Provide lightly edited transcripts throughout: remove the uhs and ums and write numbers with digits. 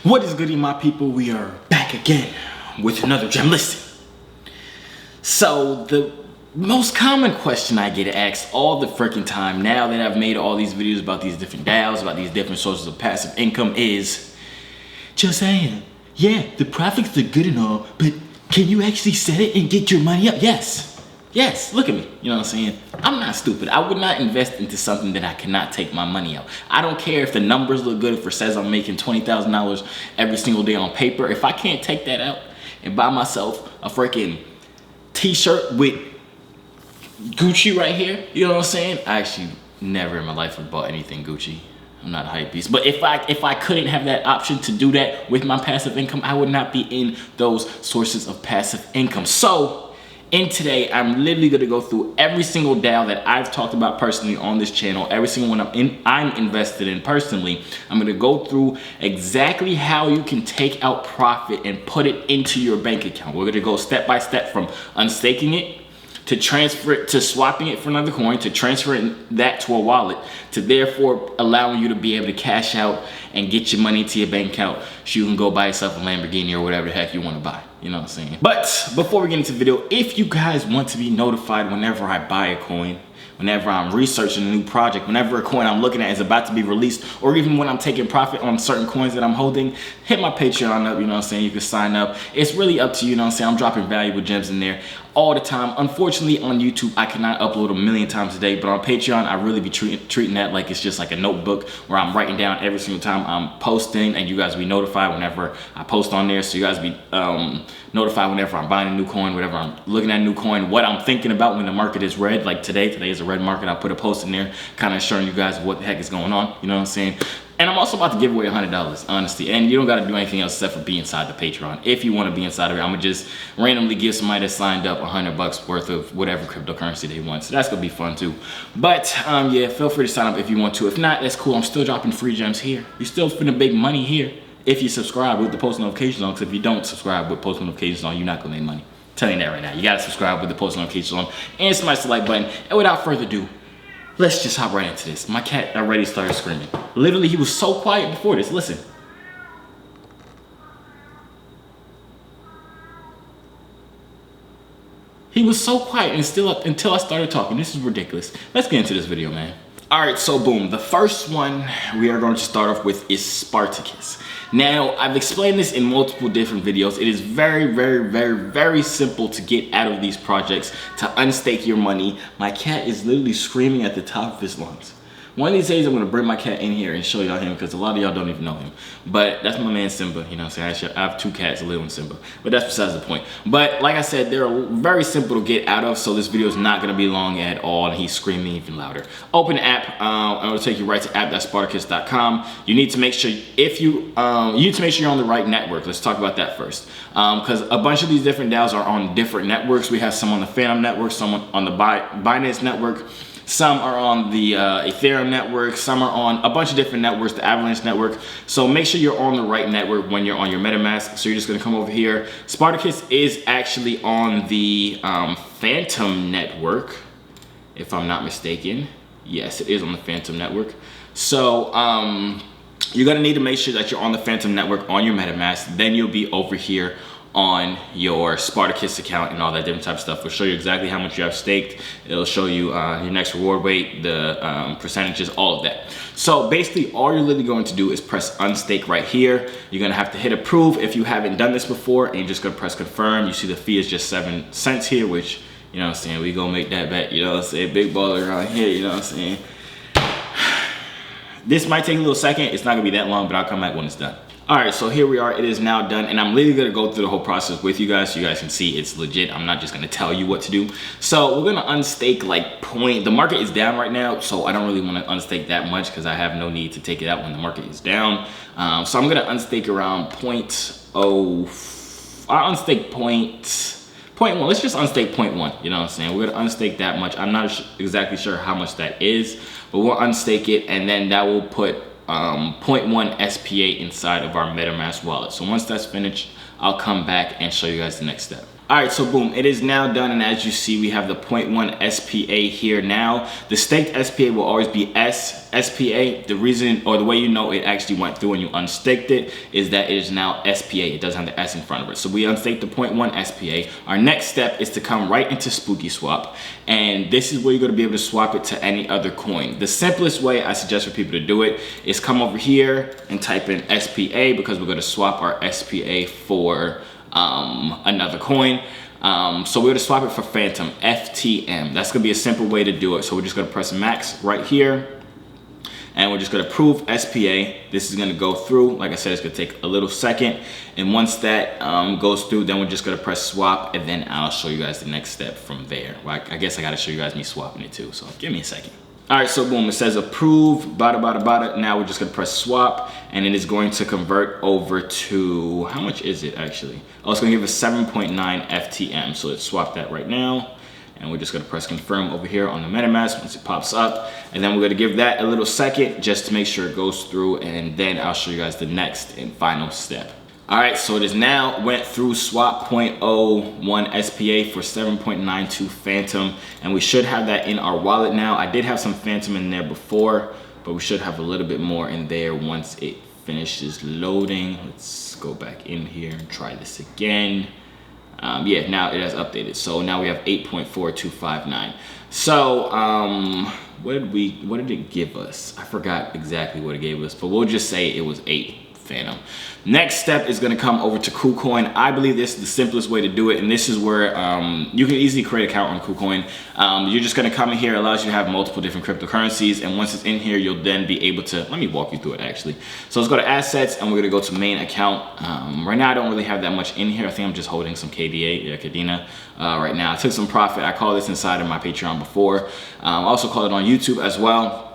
What is goody, my people? We are back again with another gem listing. So the most common question I get asked all the freaking time now that I've made all these videos about these different DAOs, about these different sources of passive income is, just saying, yeah, the profits are good and all, but can you actually set it and get your money up? Yes, look at me, you know what I'm saying? I'm not stupid. I would not invest into something that I cannot take my money out. I don't care if the numbers look good, if it says I'm making $20,000 every single day on paper. If I can't take that out and buy myself a freaking t-shirt with Gucci right here, you know what I'm saying? I actually never in my life have bought anything Gucci. I'm not a hype beast. But if I couldn't have that option to do that with my passive income, I would not be in those sources of passive income. So, and today, I'm literally gonna go through every single DAO that I've talked about personally on this channel, every single one I'm invested in personally. I'm gonna go through exactly how you can take out profit and put it into your bank account. We're gonna go step by step from unstaking it, to transfer it, to swapping it for another coin, to transferring that to a wallet, to therefore allowing you to be able to cash out and get your money to your bank account so you can go buy yourself a Lamborghini or whatever the heck you want to buy. You know what I'm saying? But before we get into the video, if you guys want to be notified whenever I buy a coin, whenever I'm researching a new project, whenever a coin I'm looking at is about to be released, or even when I'm taking profit on certain coins that I'm holding, hit my Patreon up, you know what I'm saying? You can sign up. It's really up to you, you know what I'm saying? I'm dropping valuable gems in there all the time. Unfortunately, on YouTube, I cannot upload a million times a day, but on Patreon, I really be treating that like it's just like a notebook where I'm writing down every single time I'm posting, and you guys be notified whenever I post on there, so you guys be notified whenever I'm buying a new coin, whenever I'm looking at a new coin, what I'm thinking about when the market is red. Like today is a red market. I put a post in there kind of showing you guys what the heck is going on, you know what I'm saying? And I'm also about to give away $100, honestly. And you don't got to do anything else except for be inside the Patreon. If you want to be inside of it, I'm going to just randomly give somebody that signed up $100 worth of whatever cryptocurrency they want. So that's going to be fun too. But yeah, feel free to sign up if you want to. If not, that's cool. I'm still dropping free gems here. You're still finna make money here if you subscribe with the post notifications on. Because if you don't subscribe with post notifications on, you're not going to make money. I'm telling you that right now. You got to subscribe with the post notifications on and smash the like button. And without further ado, let's just hop right into this. My cat already started screaming. Literally, he was so quiet before this. Listen. He was so quiet and still up until I started talking. This is ridiculous. Let's get into this video, man. All right, so boom. The first one we are going to start off with is Spartacus. Now, I've explained this in multiple different videos. It is very simple to get out of these projects, to unstake your money. My cat is literally screaming at the top of his lungs. One of these days, I'm gonna bring my cat in here and show y'all him, because a lot of y'all don't even know him. But that's my man Simba, you know what I'm saying? I have two cats, Lil and Simba. But that's besides the point. But like I said, they're very simple to get out of, so this video is not gonna be long at all, and he's screaming even louder. Open the app, I'm gonna take you right to app.spartacus.com. You need to make sure you're on the right network. Let's talk about that first. Because a bunch of these different DAOs are on different networks. We have some on the Phantom network, some on the Binance network. Some are on the Ethereum network, some are on a bunch of different networks, the Avalanche network. So make sure you're on the right network when you're on your MetaMask. So you're just gonna come over here. Spartacus is actually on the Phantom network, if I'm not mistaken. Yes, it is on the Phantom network. So you're gonna need to make sure that you're on the Phantom network on your MetaMask. Then you'll be over here on your Spartacus account and all that different type of stuff. It'll show you exactly how much you have staked. It'll show you your next reward weight, the percentages, all of that. So basically all you're literally going to do is press unstake right here. You're gonna have to hit approve if you haven't done this before, and you're just gonna press confirm. You see the fee is just 7 cents here, which, you know what I'm saying, we gonna make that bet, you know what I'm saying, big baller around here, you know what I'm saying. This might take a little second. It's not gonna be that long, but I'll come back when it's done. All right, so here we are. It is now done, and I'm literally gonna go through the whole process with you guys so you guys can see it's legit. I'm not just gonna tell you what to do. So we're gonna unstake like the market is down right now, so I don't really wanna unstake that much because I have no need to take it out when the market is down. So I'm gonna unstake around 0.0, I'll unstake 0.1, let's just unstake 0.1, you know what I'm saying? We're gonna unstake that much. I'm not exactly sure how much that is, but we'll unstake it, and then that will put 0.1 SPA inside of our MetaMask wallet. So once that's finished, I'll come back and show you guys the next step. All right, so boom, it is now done, and as you see, we have the 0.1 SPA here now. The staked SPA will always be SPA. The reason, or the way you know it actually went through and you unstaked it, is that it is now SPA. It doesn't have the S in front of it. So we unstaked the 0.1 SPA. Our next step is to come right into Spooky Swap, and this is where you're gonna be able to swap it to any other coin. The simplest way I suggest for people to do it is come over here and type in SPA, because we're gonna swap our SPA for another coin. So we're gonna swap it for Phantom, FTM. That's gonna be a simple way to do it. So we're just gonna press max right here, and we're just gonna approve SPA. This is gonna go through. Like I said, it's gonna take a little second. And once that goes through, then we're just gonna press swap, and then I'll show you guys the next step from there. Well, I guess I gotta show you guys me swapping it too. So give me a second. All right, so boom, it says approve, bada, bada, bada. Now we're just gonna press swap, and it is going to convert over to, how much is it actually? Oh, it's gonna give us 7.9 FTM. So let's swap that right now. And we're just gonna press confirm over here on the MetaMask once it pops up. And then we're gonna give that a little second just to make sure it goes through, and then I'll show you guys the next and final step. All right, so it is now went through swap 0.01 SPA for 7.92 Phantom, and we should have that in our wallet now. I did have some Phantom in there before, but we should have a little bit more in there once it finishes loading. Let's go back in here and try this again. Yeah, now it has updated. So now we have 8.4259. So what did it give us? I forgot exactly what it gave us, but we'll just say it was 8 Phantom. Next step is going to come over to Kucoin. I believe this is the simplest way to do it, and this is where you can easily create an account on Kucoin. You're just going to come in here. It allows you to have multiple different cryptocurrencies, and once it's in here, you'll then be able to, let me walk you through it actually. So let's go to assets, and we're going to go to main account. Right now I don't really have that much in here. I think I'm just holding some Kadena right now. I took some profit. I call this inside of my Patreon before. I also call it on YouTube as well.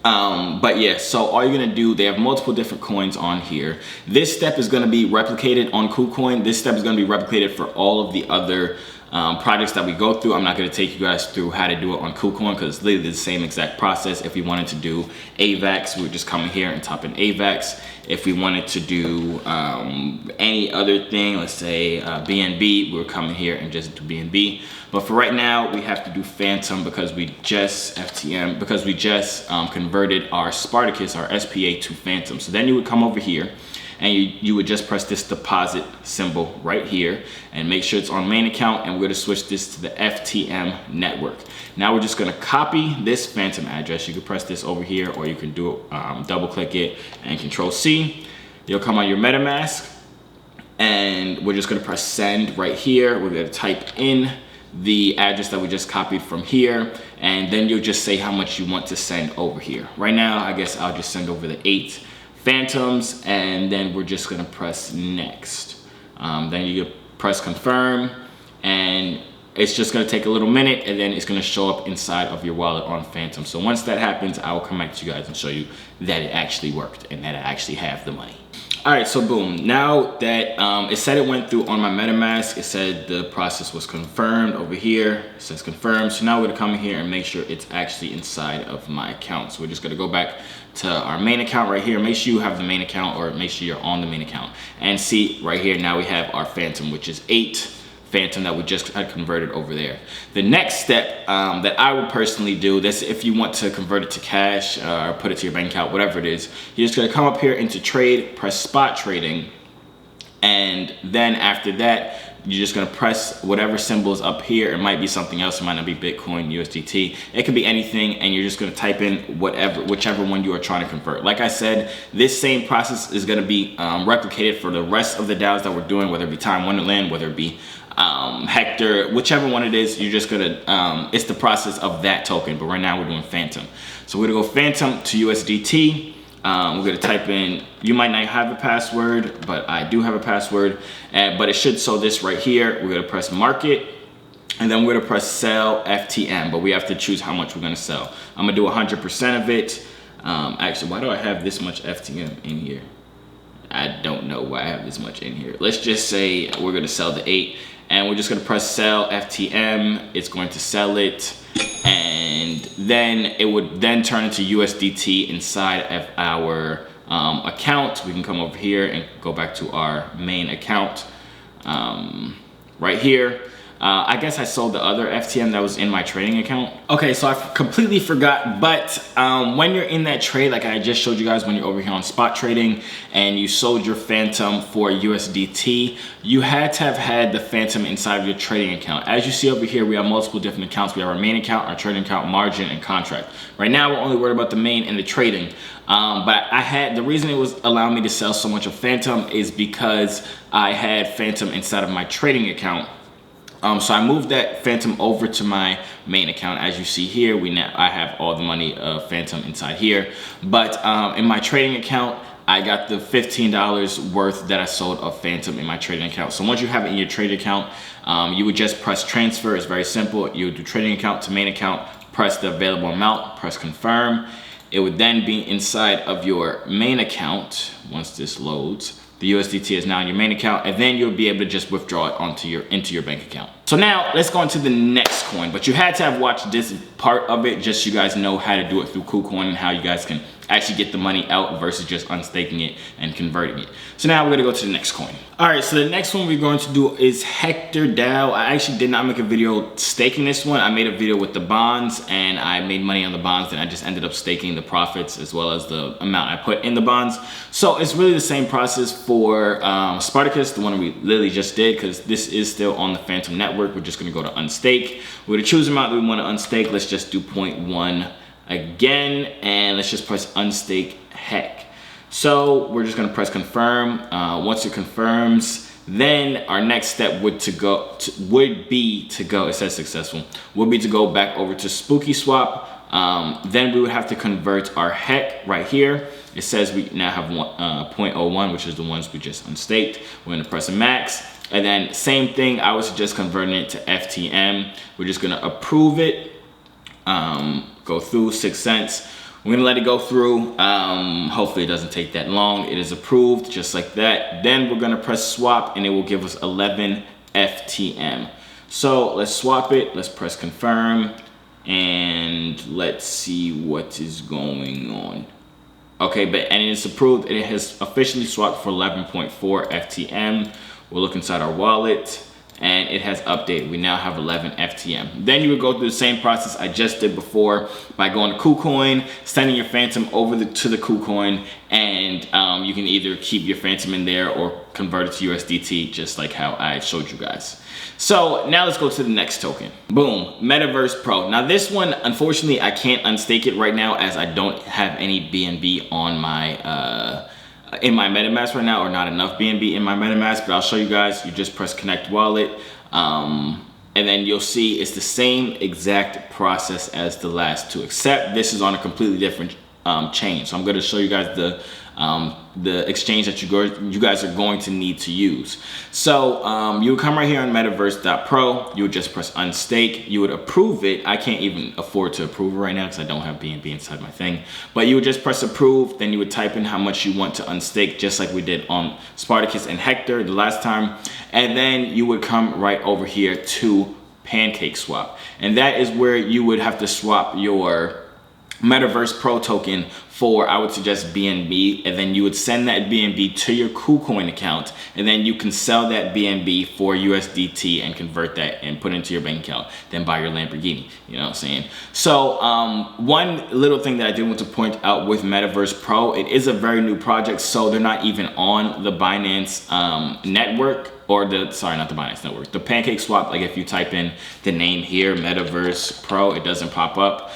But yeah, so all you're gonna do, they have multiple different coins on here. This step is gonna be replicated on Kucoin. This step is gonna be replicated for all of the other projects that we go through. I'm not gonna take you guys through how to do it on Kucoin, because it's literally the same exact process. If we wanted to do AVAX, we would just come here and type in AVAX. If we wanted to do any other thing, let's say BNB, we're coming here and just do BNB. But for right now, we have to do Phantom because we just FTM, because we just converted our Spartacus, our SPA, to Phantom. So then you would come over here, and you would just press this deposit symbol right here and make sure it's on main account, and we're gonna switch this to the FTM network. Now we're just gonna copy this Phantom address. You can press this over here, or you can do it, double click it and Control C. You'll come on your MetaMask, and we're just gonna press send right here. We're gonna type in the address that we just copied from here, and then you'll just say how much you want to send over here. Right now, I guess I'll just send over the 8 Phantoms, and then we're just gonna press next. Then you press confirm, and it's just gonna take a little minute, and then it's gonna show up inside of your wallet on Phantom. So once that happens, I will come back to you guys and show you that it actually worked and that I actually have the money. All right, so boom, now that it said it went through on my MetaMask, it said the process was confirmed over here. It says confirmed. So now we're gonna come in here and make sure it's actually inside of my account. So we're just gonna go back to our main account right here. Make sure you have the main account, or make sure you're on the main account. And see right here, now we have our Phantom, which is 8 Phantom that we just had converted over there. The next step that I would personally do, this if you want to convert it to cash or put it to your bank account, whatever it is, you're just gonna come up here into trade, press spot trading, and then after that, you're just gonna press whatever symbol is up here. It might be something else, it might not be Bitcoin, USDT, it could be anything, and you're just gonna type in whichever one you are trying to convert. Like I said, this same process is gonna be replicated for the rest of the DAOs that we're doing, whether it be Time Wonderland, whether it be Hector, whichever one it is. You're just gonna it's the process of that token, but right now we're doing Phantom. So we're gonna go Phantom to USDT. We're gonna type in, you might not have a password, but I do have a password, but it should show this right here. We're gonna press market, and then we're gonna press sell FTM, but we have to choose how much we're gonna sell. I'm gonna do 100% of it. Actually, why do I have this much FTM in here? I don't know why I have this much in here. Let's just say we're gonna sell the 8, and we're just gonna press sell FTM. It's going to sell it, and then it would then turn into USDT inside of our account. We can come over here and go back to our main account. right here. I guess I sold the other FTM that was in my trading account. Okay, so I completely forgot, but when you're in that trade, like I just showed you guys, when you're over here on spot trading and you sold your Phantom for USDT, you had to have had the Phantom inside of your trading account. As you see over here, we have multiple different accounts. We have our main account, our trading account, margin, and contract. Right now, we're only worried about the main and the trading. But the reason it was allowing me to sell so much of Phantom is because I had Phantom inside of my trading account. So I moved that Phantom over to my main account. As you see here, I have all the money of Phantom inside here. But in my trading account, I got the $15 worth that I sold of Phantom in my trading account. So once you have it in your trading account, you would just press transfer. It's very simple. You would do trading account to main account, press the available amount, press confirm. It would then be inside of your main account once this loads. The USDT is now in your main account, and then you'll be able to just withdraw it into your bank account. So now let's go into the next coin, but you had to have watched this part of it just so you guys know how to do it through Kucoin and how you guys can actually get the money out versus just unstaking it and converting it. So now we're gonna go to the next coin. All right, so the next one we're going to do is Hector Dao. I actually did not make a video staking this one. I made a video with the bonds and I made money on the bonds, and I just ended up staking the profits as well as the amount I put in the bonds. So it's really the same process for Spartacus, the one we literally just did, because this is still on the Phantom network. We're just gonna go to unstake. We're gonna choose the amount that we wanna unstake. Let's just do 0.1 again, and let's just press unstake HEC. So we're just gonna press confirm. Once it confirms, then our next step would be to go, it says successful, would be to go back over to Spooky Swap. Then we would have to convert our HEC right here. It says we now have 0.01, which is the ones we just unstaked. We're gonna press a max. And then same thing, I was just converting it to FTM. We're just gonna approve it. Go through 6 cents. We're gonna let it go through. Hopefully it doesn't take that long. It is approved just like that. Then we're gonna press swap and it will give us 11 FTM. So let's swap it. Let's press confirm and let's see what is going on. Okay, and it's approved. It has officially swapped for 11.4 FTM. We'll look inside our wallet and it has updated. We now have 11 FTM. Then you would go through the same process I just did before by going to Kucoin, sending your Phantom over to the Kucoin, and you can either keep your Phantom in there or convert it to USDT, just like how I showed you guys. So now let's go to the next token. Boom, Metaverse Pro. Now this one, unfortunately, I can't unstake it right now as I don't have any BNB on my in my MetaMask right now, or not enough BNB in my MetaMask, but I'll show you guys. You just press connect wallet, and then you'll see it's the same exact process as the last two, except this is on a completely different chain. So I'm going to show you guys the exchange that you guys are going to need to use. So you would come right here on Metaverse.pro. You would just press unstake. You would approve it. I can't even afford to approve it right now because I don't have BNB inside my thing. But you would just press approve. Then you would type in how much you want to unstake, just like we did on Spartacus and Hector the last time. And then you would come right over here to Pancake Swap. And that is where you would have to swap your Metaverse Pro token for, I would suggest, BNB, and then you would send that BNB to your Kucoin account, and then you can sell that BNB for USDT and convert that and put it into your bank account, then buy your Lamborghini, you know what I'm saying? So one little thing that I did want to point out with Metaverse Pro, it is a very new project, so they're not even on the Binance network, or sorry, not the Binance network, the Pancake Swap. Like if you type in the name here, Metaverse Pro, it doesn't pop up.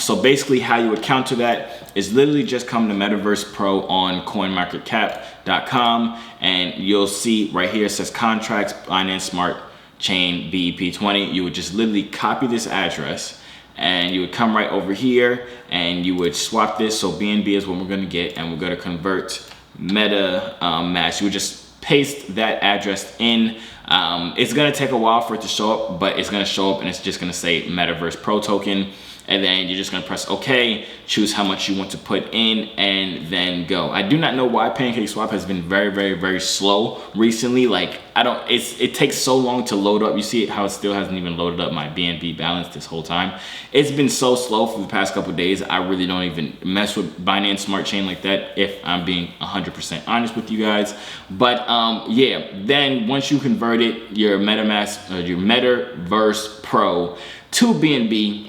So basically how you would counter that is literally just come to Metaverse Pro on coinmarketcap.com, and you'll see right here it says contracts, Binance Smart Chain BEP20. You would just literally copy this address and you would come right over here and you would swap this. So BNB is what we're going to get, and we're going to convert MetaMask. You would just paste that address in. It's going to take a while for it to show up, but it's going to show up and it's just going to say Metaverse Pro token. and then you're just gonna press OK, choose how much you want to put in, and then go. I do not know why PancakeSwap has been very slow recently. Like, it takes so long to load up. You see how it still hasn't even loaded up my BNB balance this whole time. It's been so slow for the past couple of days. I really don't even mess with Binance Smart Chain like that, if I'm being 100% honest with you guys. But yeah, then once you convert it, your Metaverse Pro to BNB,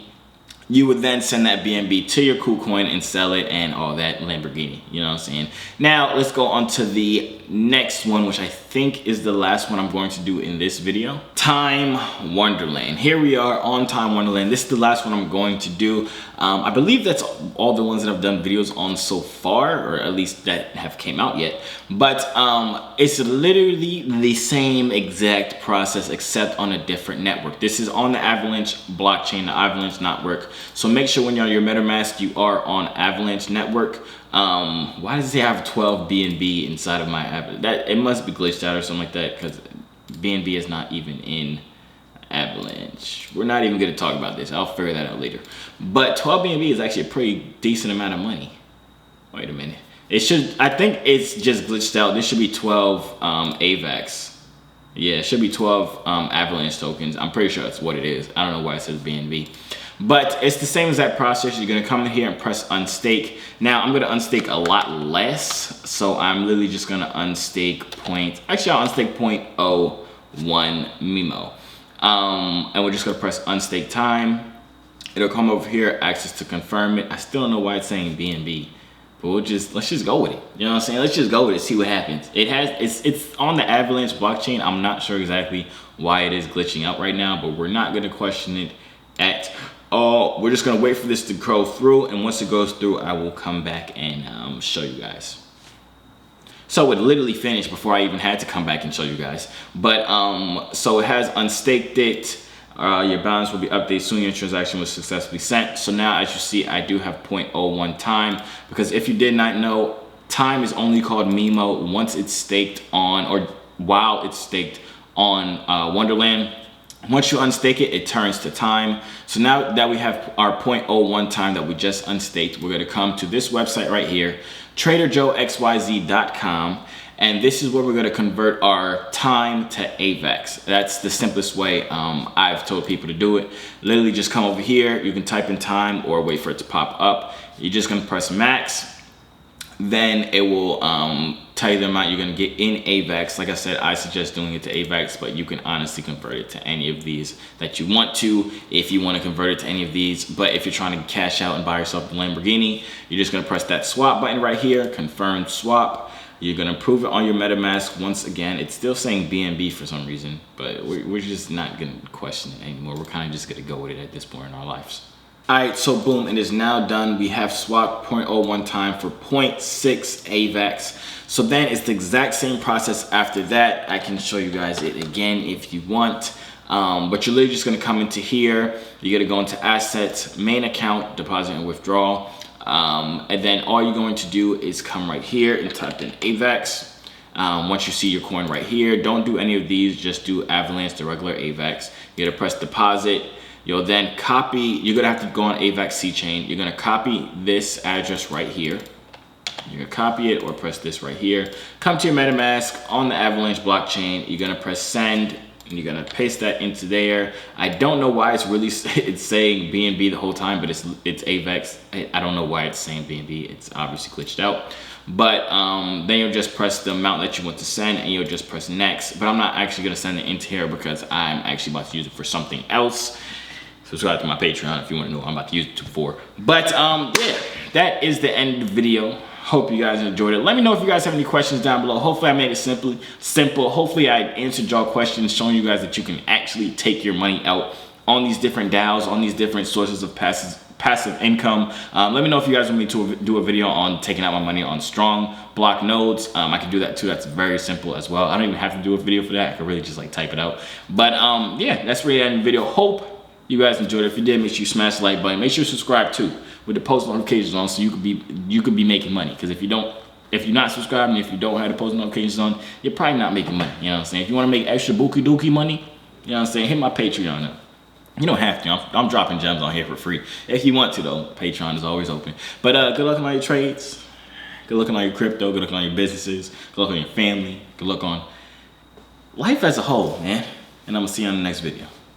you would then send that BNB to your Kucoin and sell it and all that Lamborghini, you know what I'm saying? Now let's go on to the next one, which I think is the last one I'm going to do in this video. Time Wonderland. Here we are on Time Wonderland. This is the last one I'm going to do. I believe that's all the ones that I've done videos on so far, or at least that have came out yet. But it's literally the same exact process except on a different network. This is on the Avalanche blockchain, the Avalanche network. So make sure when you're on your MetaMask, you are on Avalanche network. Why does it have 12 BNB inside of my Avalanche? It must be glitched out or something like that, because BNB is not even in Avalanche. We're not even going to talk about this. I'll figure that out later. But 12 BNB is actually a pretty decent amount of money. Wait a minute. It should, I think it's just glitched out. This should be 12 AVAX. Yeah, it should be 12 Avalanche tokens. I'm pretty sure that's what it is. I don't know why it says BNB. But it's the same exact process. You're going to come in here and press unstake. Now I'm going to unstake a lot less. So I'm literally just going to unstake I'll unstake 0.01 Mimo. And we're just going to press unstake time. It'll come over here, access to confirm it. I still don't know why it's saying BNB. But let's just go with it. You know what I'm saying? Let's just go with it, see what happens. It's on the Avalanche blockchain. I'm not sure exactly why it is glitching out right now, but we're not going to question it at all. We're just going to wait for this to go through, and once it goes through, I will come back and show you guys. So it literally finished before I even had to come back and show you guys. But so it has unstaked it. Your balance will be updated soon. Your transaction was successfully sent. So now, as you see, I do have 0.01 time, because if you did not know, time is only called Mimo once it's staked on, or while it's staked on Wonderland. Once you unstake it, it turns to time. So now that we have our 0.01 time that we just unstaked, we're going to come to this website right here, traderjoexyz.com. And this is where we're going to convert our time to AVAX. That's the simplest way I've told people to do it. Literally just come over here. You can type in time or wait for it to pop up. You're just going to press max. Then it will tell you the amount you're going to get in AVAX. Like I said, I suggest doing it to AVAX, but you can honestly convert it to any of these that you want to, if you want to convert it to any of these. But if you're trying to cash out and buy yourself the Lamborghini, you're just going to press that swap button right here, confirm swap. You're going to approve it on your MetaMask. Once again, it's still saying BNB for some reason, but we're just not going to question it anymore. We're kind of just going to go with it at this point in our lives. All right, so boom, it is now done. We have swapped 0.01 time for 0.6 AVAX. So then it's the exact same process after that. I can show you guys it again if you want. But you're literally just going to come into here. You're going to go into assets, main account, deposit and withdrawal. And then all you're going to do is come right here and type in AVAX. Once you see your coin right here, don't do any of these, just do Avalanche, the regular AVAX. You're gonna press deposit. You'll then copy, you're gonna have to go on AVAX C chain. You're gonna copy this address right here. You're gonna copy it or press this right here. Come to your MetaMask on the Avalanche blockchain. You're gonna press send. And you're gonna paste that into there. I don't know why it's saying BNB the whole time, but it's AVAX. I don't know why it's saying BNB. It's obviously glitched out. But then you'll just press the amount that you want to send, and you'll just press next. But I'm not actually gonna send it into here because I'm actually about to use it for something else. Subscribe to my Patreon if you want to know what I'm about to use it for. But yeah, that is the end of the video. Hope you guys enjoyed it. Let me know if you guys have any questions down below. Hopefully I made it simple. Hopefully I answered y'all questions, showing you guys that you can actually take your money out on these different DAOs, on these different sources of passive income. Let me know if you guys want me to do a video on taking out my money on strong block nodes. I can do that too. That's very simple as well. I don't even have to do a video for that. I can really just like type it out. But yeah, that's really the end of the video. Hope you guys enjoyed it. If you did, make sure you smash the like button. Make sure you subscribe too, with the post notifications on, so you could be making money. Because if you're not subscribing, if you don't have the post notifications on, you're probably not making money. You know what I'm saying? If you want to make extra bookie dookie money, you know what I'm saying, hit my Patreon up. You don't have to. I'm dropping gems on here for free. If you want to, though, Patreon is always open. But good luck on all your trades. Good luck on all your crypto. Good luck on your businesses. Good luck on your family. Good luck on life as a whole, man. And I'm going to see you on the next video.